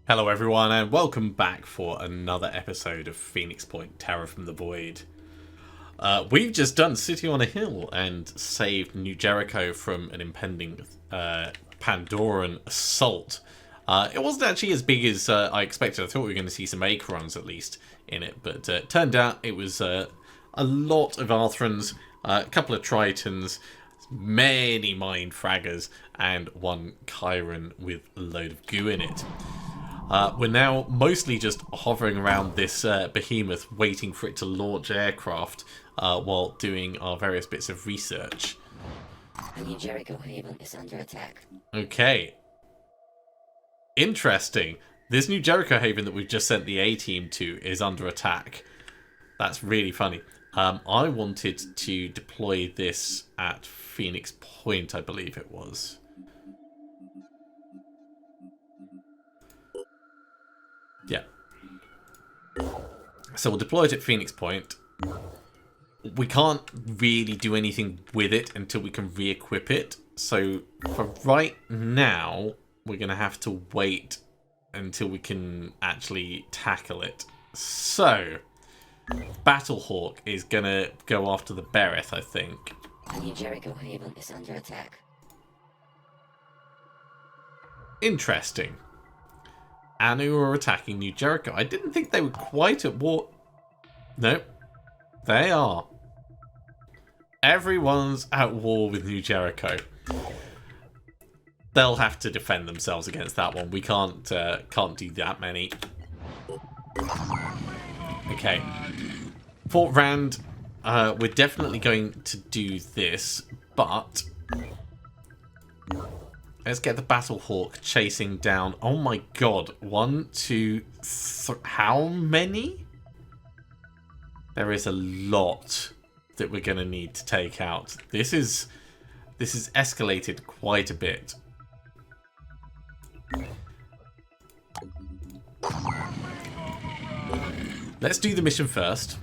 Hello everyone and welcome back for another episode of Phoenix Point Terror from the Void. We've just done City on a Hill and saved New Jericho from an impending Pandoran assault. It wasn't actually as big as I expected. I thought we were going to see some Acherons at least in it, but it turned out it was a lot of Arthrons, a couple of Tritons, many Mind Fraggers, and one Chiron with a load of goo in it. We're now mostly just hovering around this behemoth, waiting for it to launch aircraft while doing our various bits of research. The New Jericho Haven is under attack. Okay. Interesting. This New Jericho Haven that we've just sent the A-team to is under attack. That's really funny. I wanted to deploy this at Phoenix Point, I believe it was. Yeah. So we'll deploy it at Phoenix Point. We can't really do anything with it until we can re-equip it. So for right now, we're going to have to wait until we can actually tackle it. So Battlehawk is going to go after the Bereth, I think. The New Jericho Haven is under attack. Interesting. Anu are attacking New Jericho. I didn't think they were quite at war. Nope. They are. Everyone's at war with New Jericho. They'll have to defend themselves against that one. We can't do that many. Okay. Fort Rand, we're definitely going to do this, but let's get the Battlehawk chasing down. Oh my god. 1, 2, 3. How many? There is a lot that we're going to need to take out. This is escalated quite a bit. Let's do the mission first.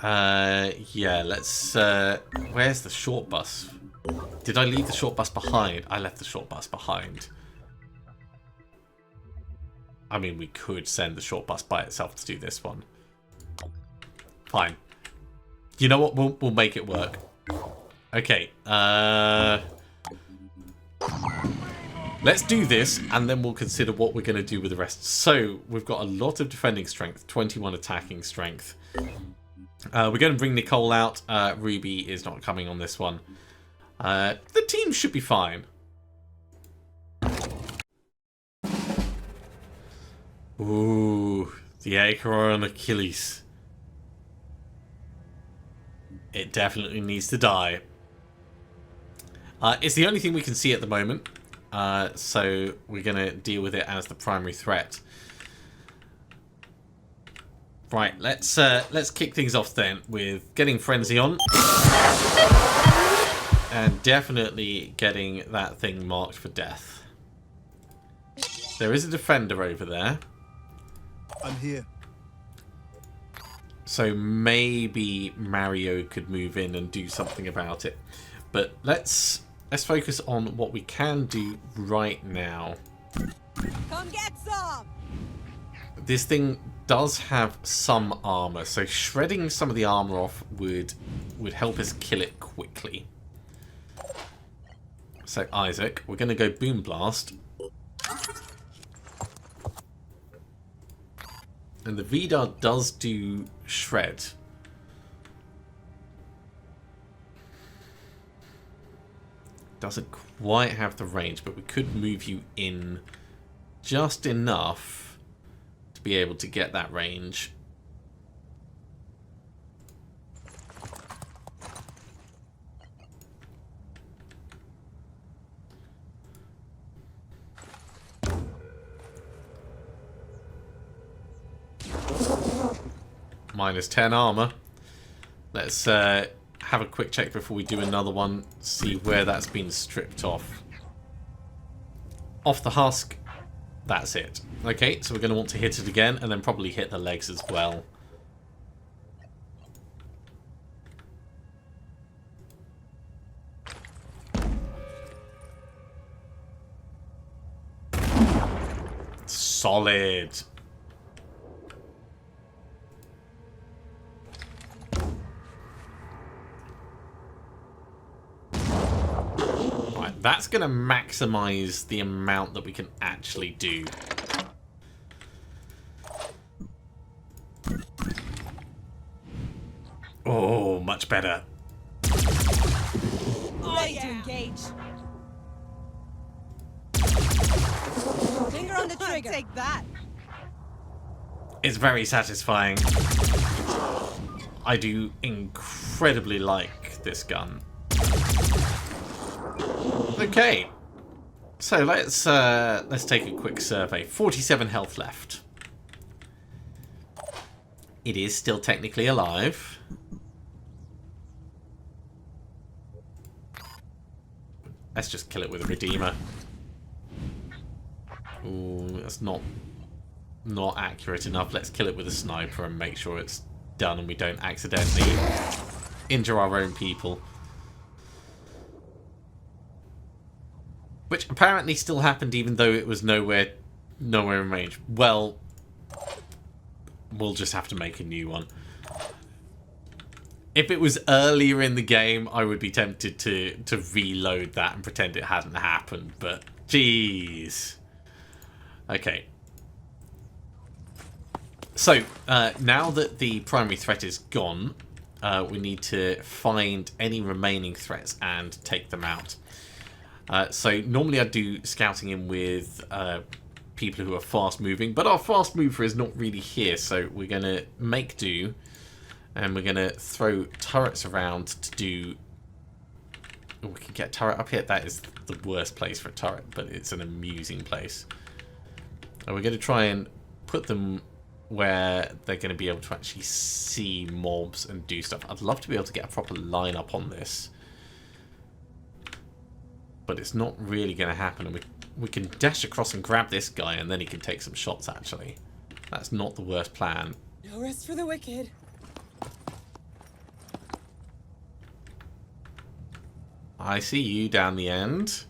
Yeah, let's... where's the short bus? Did I leave the short bus behind? I left the short bus behind. I mean, we could send the short bus by itself to do this one. Fine. You know what? We'll make it work. Okay. Let's do this, and then we'll consider what we're going to do with the rest. So, we've got a lot of defending strength, 21 attacking strength. We're going to bring Nicole out. Ruby is not coming on this one. The team should be fine. Ooh, the Acheron Achilles. It definitely needs to die. It's the only thing we can see at the moment. So we're going to deal with it as the primary threat. Right, let's kick things off then with getting Frenzy on. And definitely getting that thing marked for death. There is a defender over there. I'm here. So maybe Mario could move in and do something about it. But let's focus on what we can do right now. Come get some! This thing does have some armor, so shredding some of the armor off would help us kill it quickly. So Isaac, we're going to go Boom Blast. And the Vidar does do shred. Doesn't quite have the range, but we could move you in just enough to be able to get that range. Minus 10 armor. Let's have a quick check before we do another one. See where that's been stripped off. Off the husk. That's it. Okay, so we're going to want to hit it again and then probably hit the legs as well. Solid. Right, that's going to maximize the amount that we can actually do. Oh, much better. Ready to engage. Finger on the trigger. Take that. It's very satisfying. I do incredibly like this gun. Okay, so let's take a quick survey. 47 health left. It is still technically alive. Let's just kill it with a Redeemer. Ooh, that's not accurate enough. Let's kill it with a sniper and make sure it's done and we don't accidentally injure our own people. Which apparently still happened even though it was nowhere in range. Well, we'll just have to make a new one. If it was earlier in the game, I would be tempted to reload that and pretend it hadn't happened, but jeez. Okay. So, now that the primary threat is gone, we need to find any remaining threats and take them out. So, normally I'd do scouting in with people who are fast moving, but our fast mover is not really here, so we're going to make do. And we're going to throw turrets around to do... Oh, we can get a turret up here. That is the worst place for a turret, but it's an amusing place. And we're going to try and put them where they're going to be able to actually see mobs and do stuff. I'd love to be able to get a proper lineup on this. But it's not really going to happen. And we can dash across and grab this guy, and then he can take some shots, actually. That's not the worst plan. No rest for the wicked. I see you down the end.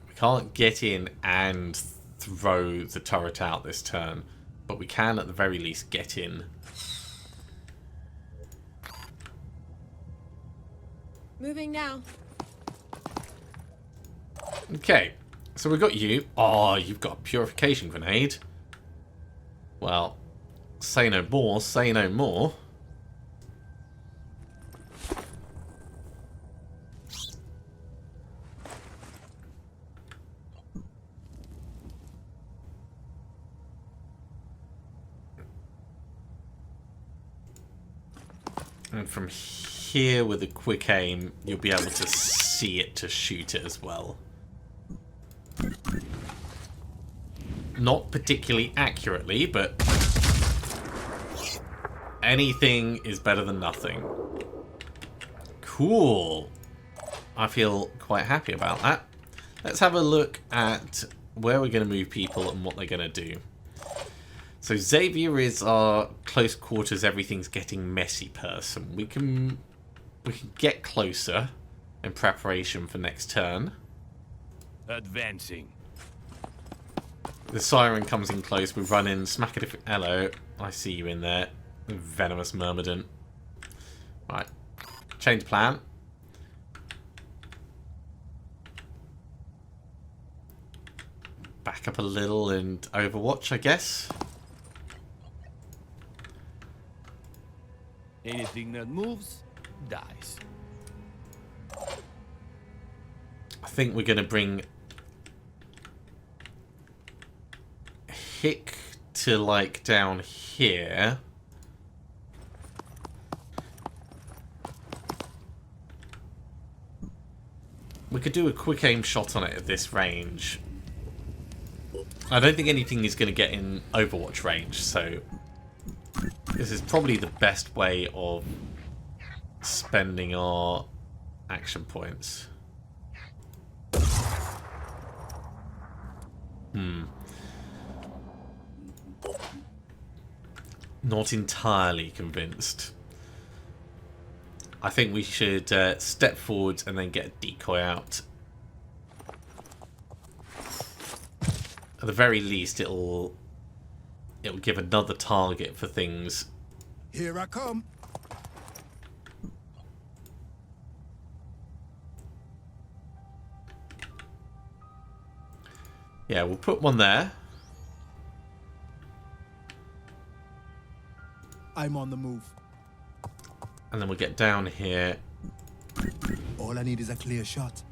We can't get in and throw the turret out this turn, but we can at the very least get in. Moving now. Okay, so we've got you. Oh, you've got a purification grenade. Well, say no more, say no more. And from here with a quick aim, you'll be able to see it to shoot it as well. Not particularly accurately, but anything is better than nothing. Cool. I feel quite happy about that. Let's have a look at where we're going to move people and what they're going to do. So Xavier is our close quarters, everything's getting messy person. We can get closer in preparation for next turn. Advancing. The siren comes in close, we run in, smack it if... Hello, I see you in there. Venomous Myrmidon. Right, change plan. Back up a little and Overwatch, I guess. Anything that moves, dies. I think we're going to bring Hick to, like, down here. We could do a quick aim shot on it at this range. I don't think anything is going to get in Overwatch range, so this is probably the best way of spending our action points. Not entirely convinced. I think we should step forward and then get a decoy out. At the very least, it'll give another target for things. Here I come. Yeah, we'll put one there. I'm on the move. And then we'll get down here All I need is a clear shot.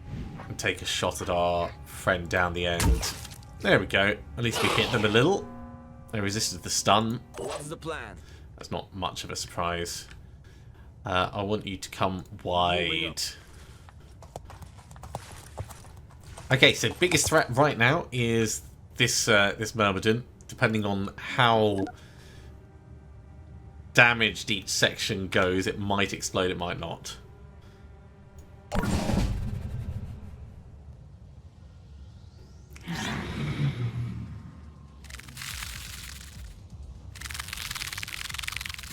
and take a shot at our friend down the end. There we go. At least we hit them a little. They resisted the stun. What's the plan? That's not much of a surprise. I want you to come wide. Okay, so biggest threat right now is this this Myrmidon. Depending on how damaged each section goes, it might explode, it might not.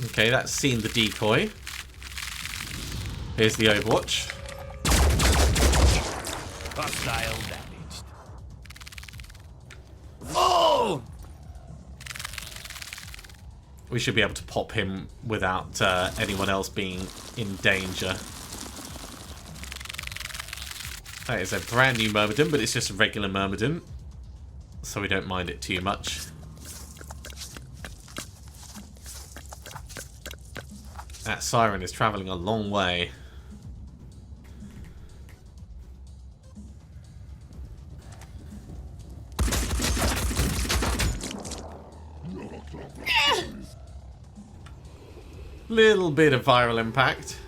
Okay, that's seen the decoy. Here's the Overwatch. Hostile damaged. Oh! We should be able to pop him without anyone else being in danger. That is a brand new Myrmidon, but it's just a regular Myrmidon, so we don't mind it too much. That Siren is travelling a long way. Little bit of viral impact.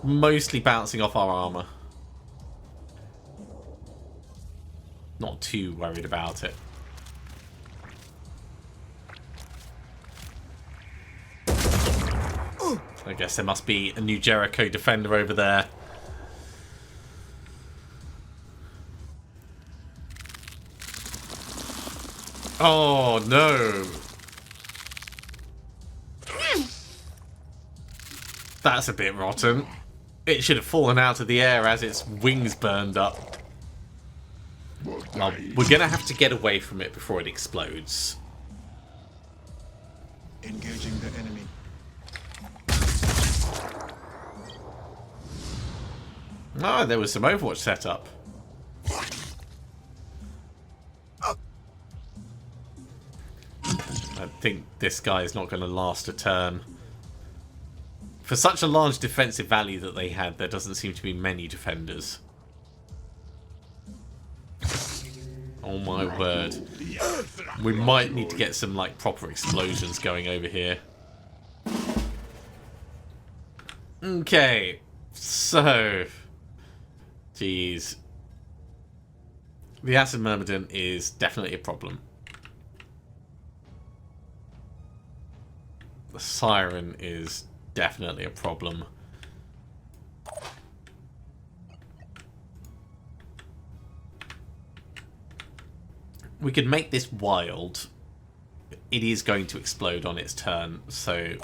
Mostly bouncing off our armour. Not too worried about it. I guess there must be a new Jericho defender over there. Oh no! That's a bit rotten. It should have fallen out of the air as its wings burned up. Well, we're gonna have to get away from it before it explodes. Engaging the enemy. Oh, there was some Overwatch setup. I think this guy is not going to last a turn. For such a large defensive value that they had, there doesn't seem to be many defenders. Oh my word. We might need to get some like proper explosions going over here. Okay, so... Jeez. The Acid Myrmidon is definitely a problem. The Siren is definitely a problem. We could make this wild. It is going to explode on its turn, so...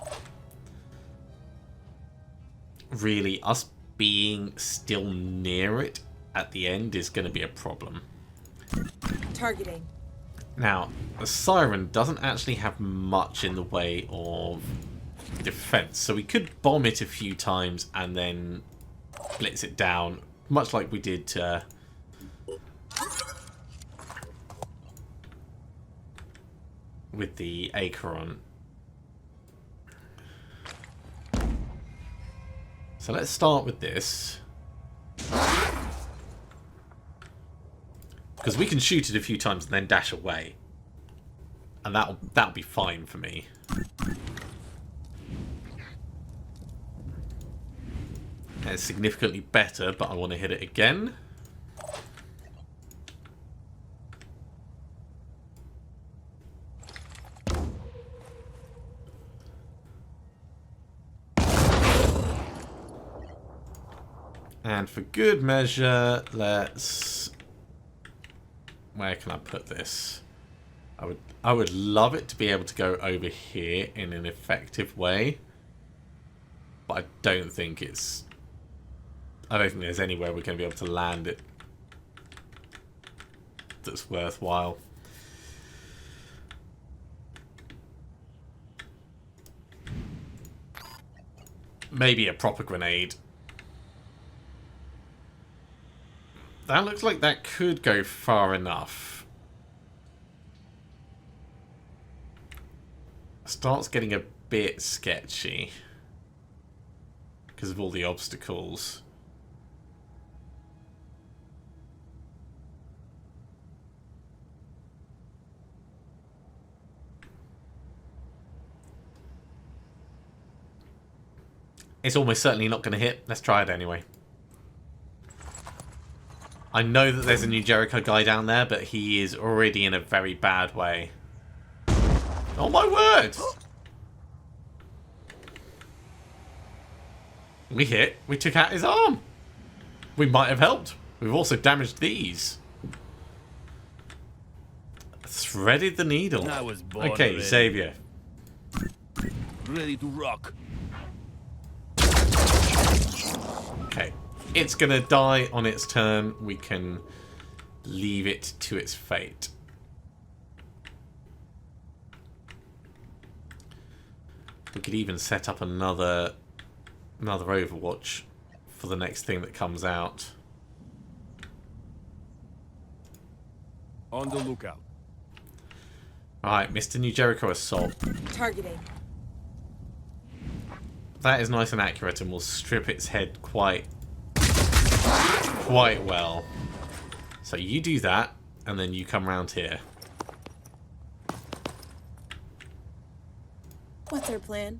Really, us being still near it at the end is going to be a problem. Targeting. Now, the Siren doesn't actually have much in the way of defense, so we could bomb it a few times and then blitz it down, much like we did with the Acheron. So let's start with this. Because we can shoot it a few times and then dash away. And that'll be fine for me. It's significantly better, but I want to hit it again. And for good measure, let's... Where can I put this? I would love it to be able to go over here in an effective way. But I don't think there's anywhere we're going to be able to land it. that's worthwhile. Maybe a proper grenade. That looks like that could go far enough. Starts getting a bit sketchy because of all the obstacles. It's almost certainly not going to hit. Let's try it anyway. I know that there's a new Jericho guy down there, but he is already in a very bad way. Oh my word! We hit. We took out his arm. We might have helped. We've also damaged these. Threaded the needle. I was born Okay, ready. Xavier. Ready to rock. Okay. It's gonna die on its turn. We can leave it to its fate. We could even set up another Overwatch for the next thing that comes out. On the lookout. Alright, Mr. New Jericho Assault. Targeting. That is nice and accurate and will strip its head quite well. So you do that, and then you come round here. What's our plan?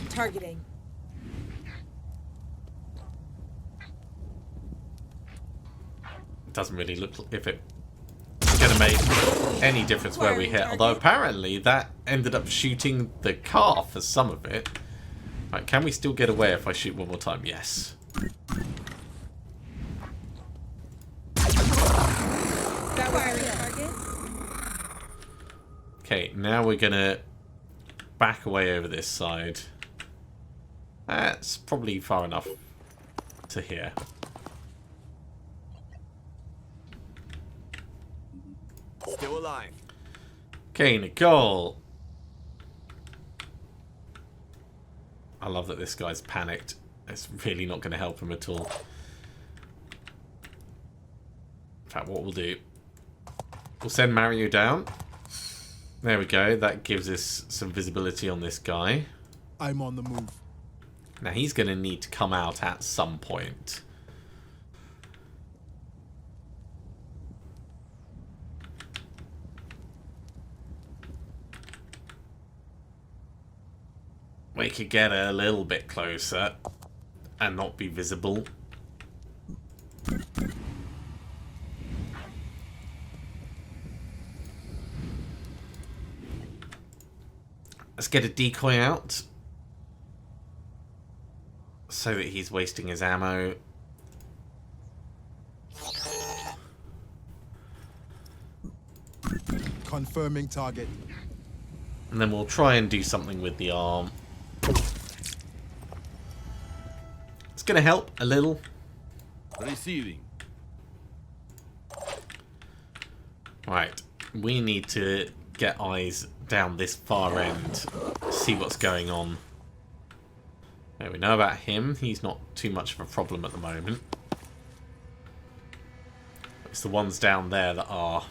Targeting. It doesn't really look if it's going to make any difference where we hit. Although apparently that ended up shooting the car for some of it. Right, can we still get away if I shoot one more time? Yes. Got firing target. Okay, now we're going to back away over this side. That's probably far enough to here. Still alive. Okay, Nicole. I love that this guy's panicked. It's really not going to help him at all. In fact, what we'll do, we'll send Mario down. There we go. That gives us some visibility on this guy. I'm on the move. Now he's going to need to come out at some point. We could get a little bit closer and not be visible. Let's get a decoy out so that he's wasting his ammo. Confirming target. And then we'll try and do something with the arm. It's going to help a little. Receiving. Right, we need to get eyes down this far end, see what's going on. There, we know about him. He's not too much of a problem at the moment. It's the ones down there that are.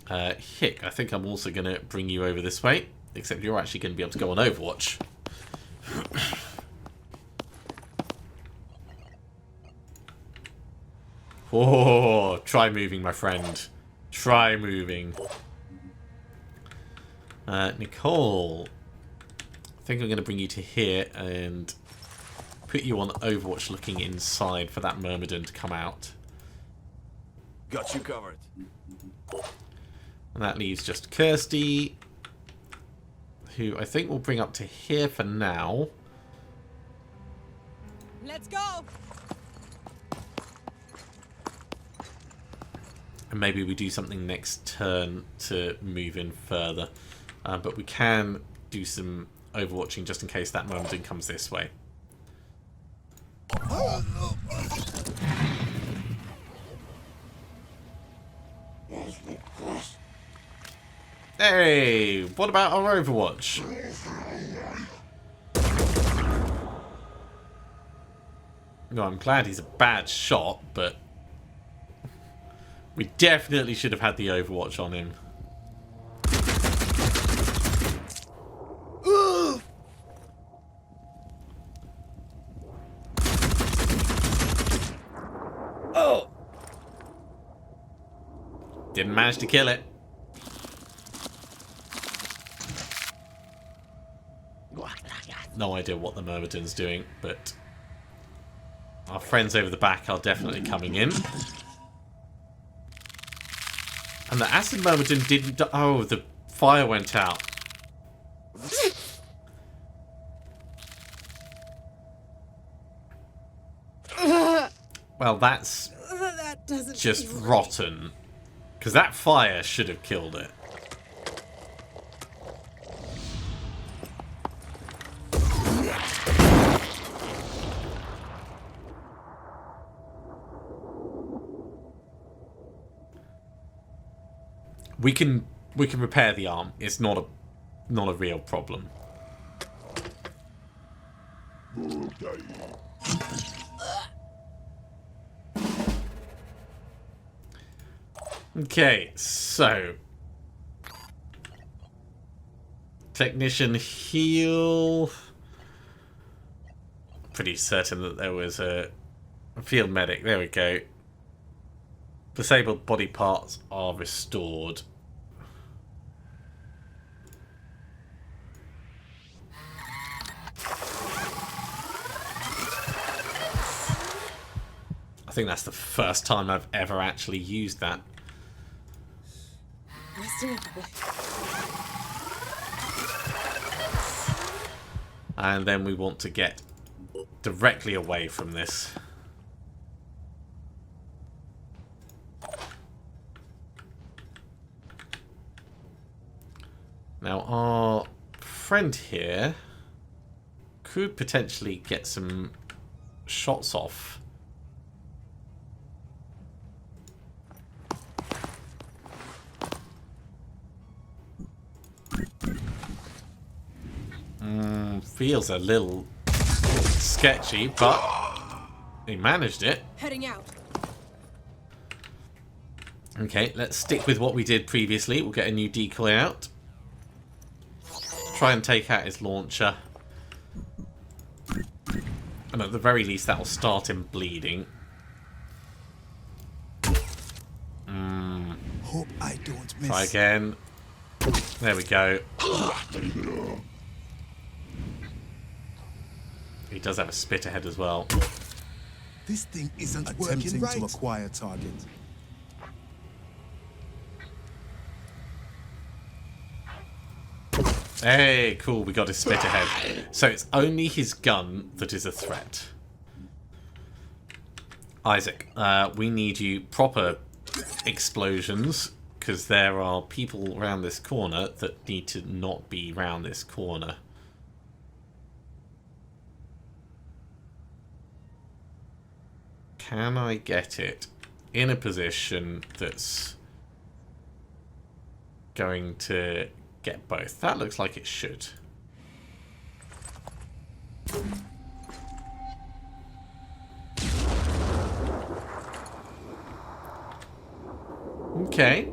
Hick, I think I'm also going to bring you over this way, except you're actually going to be able to go on Overwatch. Oh, try moving, my friend. Try moving. Nicole. I think I'm going to bring you to here and put you on Overwatch looking inside for that Myrmidon to come out. Got you covered. And that leaves just Kirsty, who I think we'll bring up to here for now. Let's go. And maybe we do something next turn to move in further. But we can do some overwatching just in case that Myrmidon comes this way. Hey, what about our Overwatch? No, I'm glad he's a bad shot, but we definitely should have had the Overwatch on him. Oh! Didn't manage to kill it. No idea what the Myrmidon's doing, but our friends over the back are definitely coming in. And the Acid Myrmidon didn't... Oh, the fire went out. Well, that's That doesn't just feel right. rotten. Because that fire should have killed it. We can repair the arm. It's not a real problem. Okay, so technician heal. Pretty certain that there was a field medic. There we go. Disabled body parts are restored. I think that's the first time I've ever actually used that. Resting a bit. And then we want to get directly away from this. Now our friend here could potentially get some shots off. Feels a little sketchy, but he managed it. Heading out. Okay, let's stick with what we did previously. We'll get a new decoy out. Try and take out his launcher. And at the very least, that will start him bleeding. Hope I don't miss. Try again. There we go. He does have a spit ahead as well. This thing isn't attempting to acquire target. Hey, cool, we got his spit ahead. So it's only his gun that is a threat. Isaac, we need you proper explosions, because there are people around this corner that need to not be around this corner. Can I get it in a position that's going to get both? That looks like it should. Okay.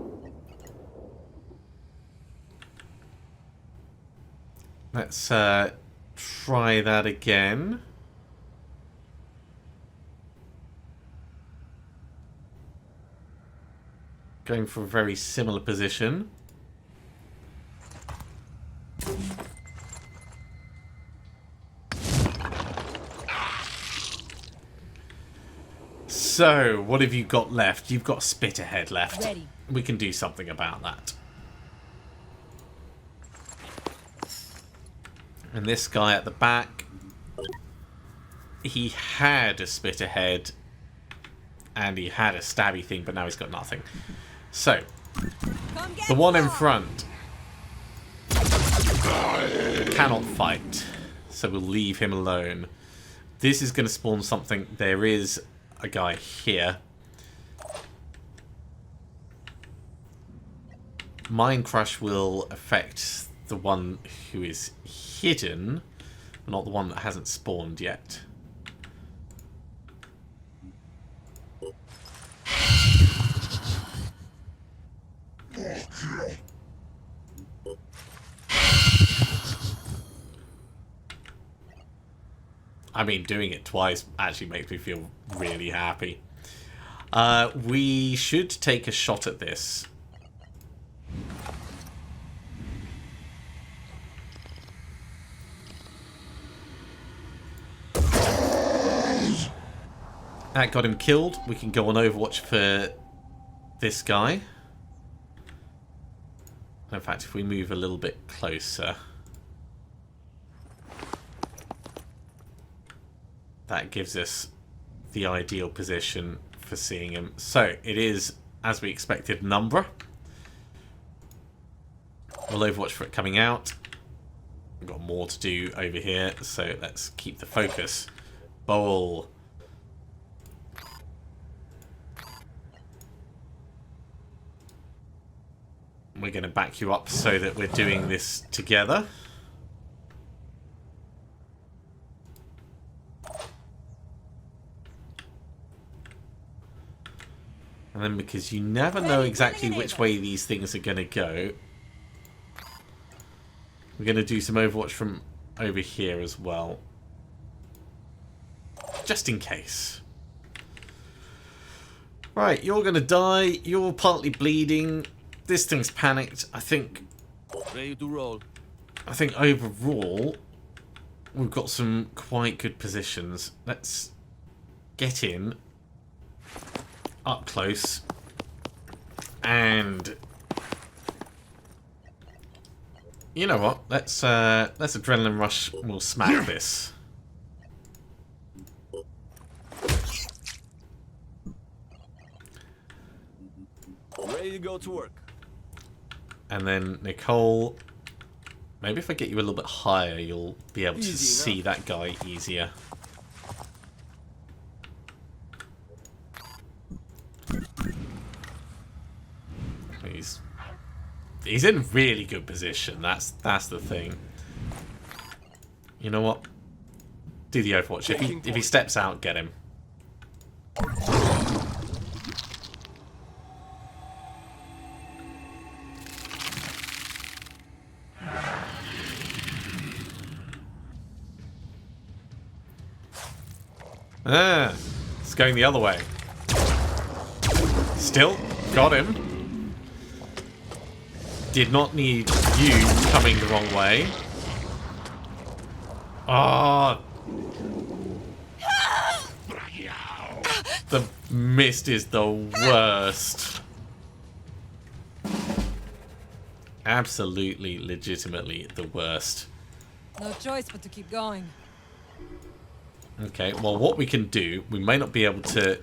Let's try that again. Going for a very similar position. So, what have you got left? You've got spit ahead left. Ready. We can do something about that. And this guy at the back, he had a spit ahead and he had a stabby thing, but now he's got nothing. So, Come get the one in some. front cannot fight, so we'll leave him alone. This is going to spawn something. There is a guy here. Mind Crush will affect the one who is hidden, but not the one that hasn't spawned yet. I mean, doing it twice actually makes me feel really happy. We should take a shot at this. That got him killed. We can go on Overwatch for this guy. In fact, if we move a little bit closer, that gives us the ideal position for seeing him. So it is, as we expected, Numbra. We'll Overwatch for it coming out. We've got more to do over here, so let's keep the focus. Bowl. We're going to back you up so that we're doing this together. And then, because you never know exactly which way these things are going to go, we're going to do some Overwatch from over here as well. Just in case. Right, you're going to die. You're partly bleeding. This thing's panicked. I think Ready to roll. overall we've got some quite good positions. Let's get in up close and you know what? Let's adrenaline rush. We'll smack this. Ready to go to work. And then Nicole, maybe if I get you a little bit higher, you'll be able to see that guy easier. He's in really good position. That's the thing. You know what? Do the Overwatch. If he steps out, get him. It's going the other way. Still got him. Did not need you coming the wrong way. Ah, the mist is the worst. Absolutely, legitimately the worst. No choice but to keep going. Okay, well, what we can do, we may not be able to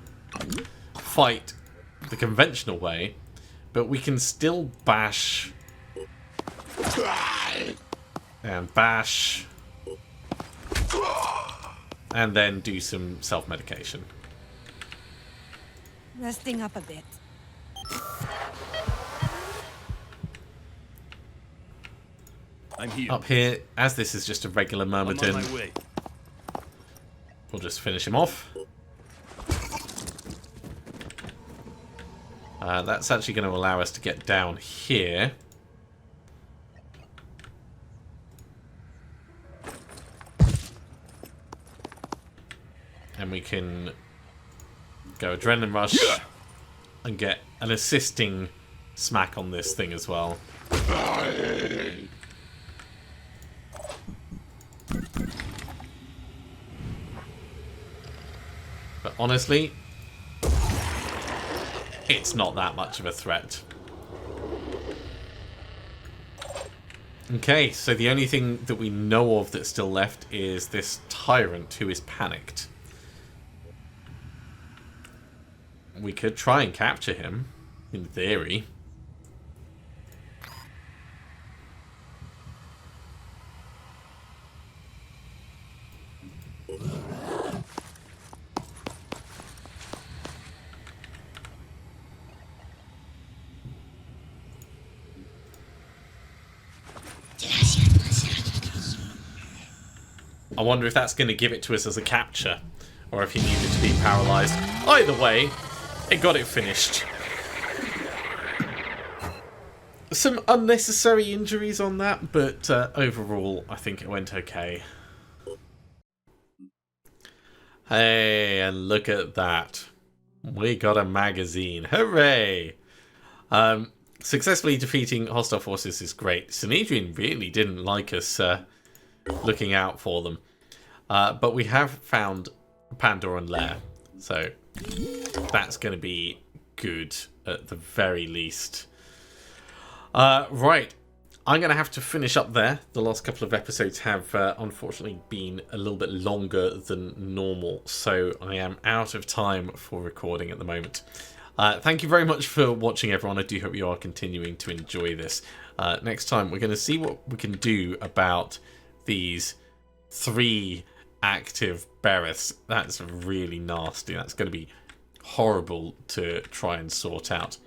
fight the conventional way, but we can still bash and bash and then do some self-medication. Resting up a bit. I'm here. Up here, as this is just a regular I'm on Myrmidon, my way. we'll just finish him off. That's actually going to allow us to get down here. And we can go Adrenaline Rush and get an assisting smack on this thing as well. But honestly, it's not that much of a threat. Okay, so the only thing that we know of that's still left is this tyrant who is panicked. We could try and capture him, in theory. I wonder if that's going to give it to us as a capture, or if he needed to be paralysed. Either way, it got it finished. Some unnecessary injuries on that, but overall, I think it went okay. Hey, and look at that. We got a magazine. Hooray! Successfully defeating hostile forces is great. Sanhedrin really didn't like us looking out for them. But we have found Pandoran Lair, so that's going to be good at the very least. Right, I'm going to have to finish up there. The last couple of episodes have unfortunately been a little bit longer than normal, so I am out of time for recording at the moment. Thank you very much for watching, everyone. I do hope you are continuing to enjoy this. Next time, we're going to see what we can do about these 3 active Bereths. That's really nasty. That's going to be horrible to try and sort out.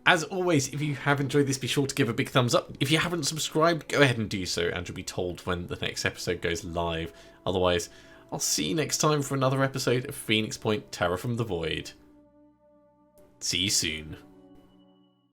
As always, if you have enjoyed this, be sure to give a big thumbs up. If you haven't subscribed, go ahead and do so, and you'll be told when the next episode goes live. Otherwise, I'll see you next time for another episode of Phoenix Point Terror from the Void. See you soon.